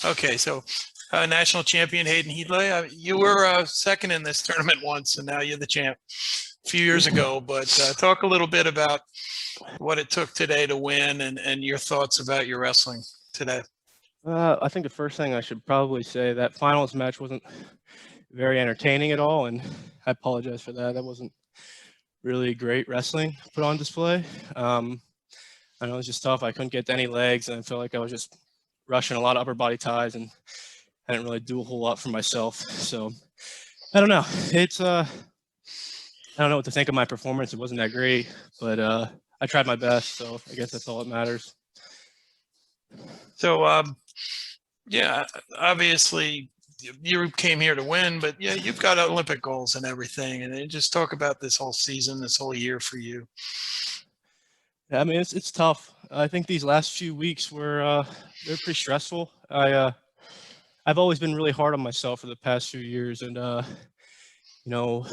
Okay, so national champion Hayden Hidlay, you were second in this tournament once, and now you're the champ a few years ago. But talk a little bit about what it took today to win and your thoughts about your wrestling today. I think the first thing I should probably say, that finals match wasn't very entertaining at all, and I apologize for that. That wasn't really great wrestling put on display. I know it was just tough. I couldn't get to any legs, and I felt like I was just rushing a lot of upper body ties, and I didn't really do a whole lot for myself. So I don't know. I don't know what to think of my performance. It wasn't that great, but I tried my best, so I guess that's all that matters. So, yeah, obviously you came here to win, but yeah, you've got Olympic goals and everything. And just talk about this whole season, this whole year for you. Yeah, I mean, it's tough. I think these last few weeks were they're pretty stressful. I've always been really hard on myself for the past few years, and you know,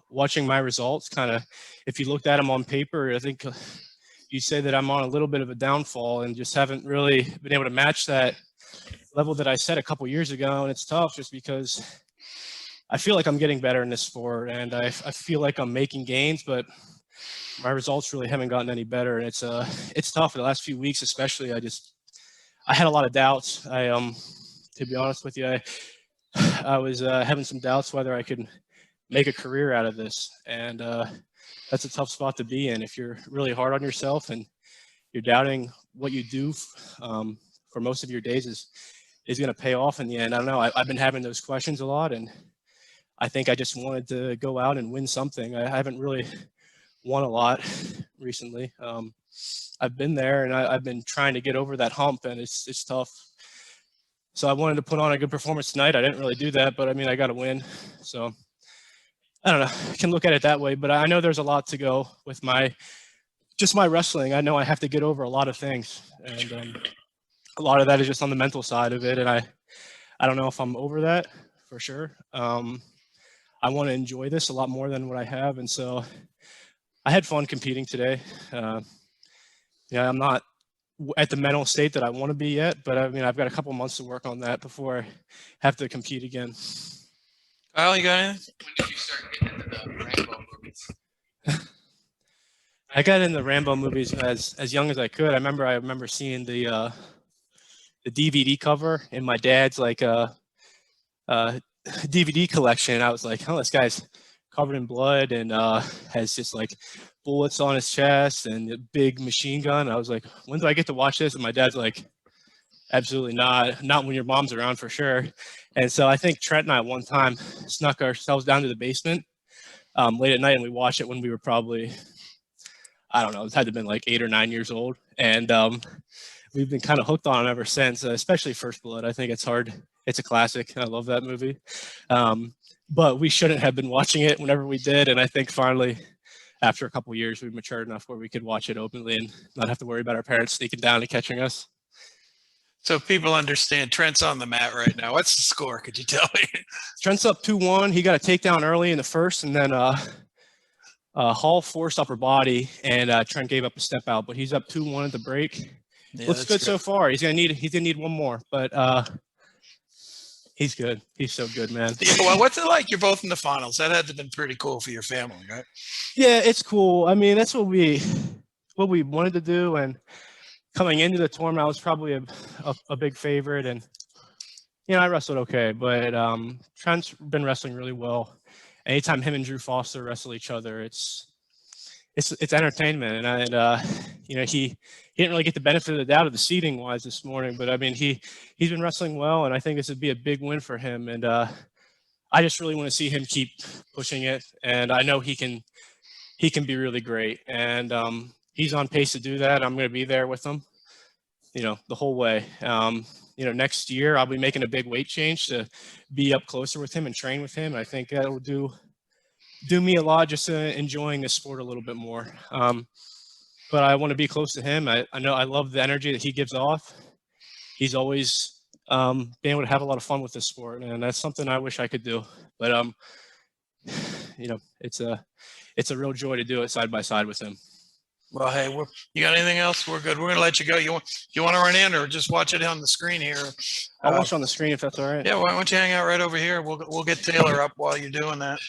watching my results, kind of, if you looked at them on paper, I think you say that I'm on a little bit of a downfall and just haven't really been able to match that level that I set a couple years ago. And it's tough just because I feel like I'm getting better in this sport, and I feel like I'm making gains, but my results really haven't gotten any better. And it's tough for the last few weeks, especially. I had a lot of doubts. To be honest with you, I was having some doubts whether I could make a career out of this. And that's a tough spot to be in if you're really hard on yourself and you're doubting what you do for most of your days is going to pay off in the end. I don't know. I've been having those questions a lot, and I think I just wanted to go out and win something. I haven't really won a lot recently. I've been there, and I've been trying to get over that hump, and it's tough. So I wanted to put on a good performance tonight. I didn't really do that, but I mean, I got to win. So I don't know. I can look at it that way, but I know there's a lot to go with my wrestling. I know I have to get over a lot of things, and a lot of that is just on the mental side of it. And I don't know if I'm over that for sure. I want to enjoy this a lot more than what I have, and so I had fun competing today. Yeah, I'm not at the mental state that I want to be yet, but I mean, I've got a couple months to work on that before I have to compete again. Kyle, you got anything? When did you start getting into the Rambo movies? I got into Rambo movies as young as I could. I remember seeing the DVD cover in my dad's DVD collection. I was like, oh, this guy's covered in blood and has just like bullets on his chest and a big machine gun. I was like, when do I get to watch this? And my dad's like, absolutely not when your mom's around for sure. And so I think Trent and I one time snuck ourselves down to the basement late at night, and we watched it when we were probably, I don't know, it had to have been like 8 or 9 years old. And we've been kind of hooked on it ever since, especially First Blood. I think it's hard. It's a classic. I love that movie. But we shouldn't have been watching it whenever we did. And I think finally, after a couple of years, we matured enough where we could watch it openly and not have to worry about our parents sneaking down and catching us. So people understand, Trent's on the mat right now. What's the score? Could you tell me? Trent's up 2-1. He got a takedown early in the first, and then Hall forced upper body, and Trent gave up a step out. But he's up 2-1 at the break. Yeah, looks good so far. He's gonna need one more, but he's good. He's so good, man. Yeah, well, what's it like? You're both in the finals. That had to have been pretty cool for your family, right? Yeah, it's cool. I mean, that's what we wanted to do, and coming into the tournament, I was probably a big favorite, and I wrestled okay, but Trent's been wrestling really well. Anytime him and Drew Foster wrestle each other, it's entertainment, and he didn't really get the benefit of the doubt of the seeding wise this morning, but I mean he's been wrestling well, and I think this would be a big win for him, and I just really want to see him keep pushing it, and I know he can be really great, and he's on pace to do that. I'm going to be there with him, the whole way. Next year I'll be making a big weight change to be up closer with him and train with him. I think that'll do me a lot, just enjoying the sport a little bit more. But I want to be close to him. I know I love the energy that he gives off. He's always been able to have a lot of fun with this sport, and that's something I wish I could do. But it's a real joy to do it side by side with him. Well, hey, you got anything else? We're good. We're gonna let you go. You want to run in or just watch it on the screen here? I'll watch on the screen if that's all right. Yeah, why don't you hang out right over here? We'll get Taylor up while you're doing that.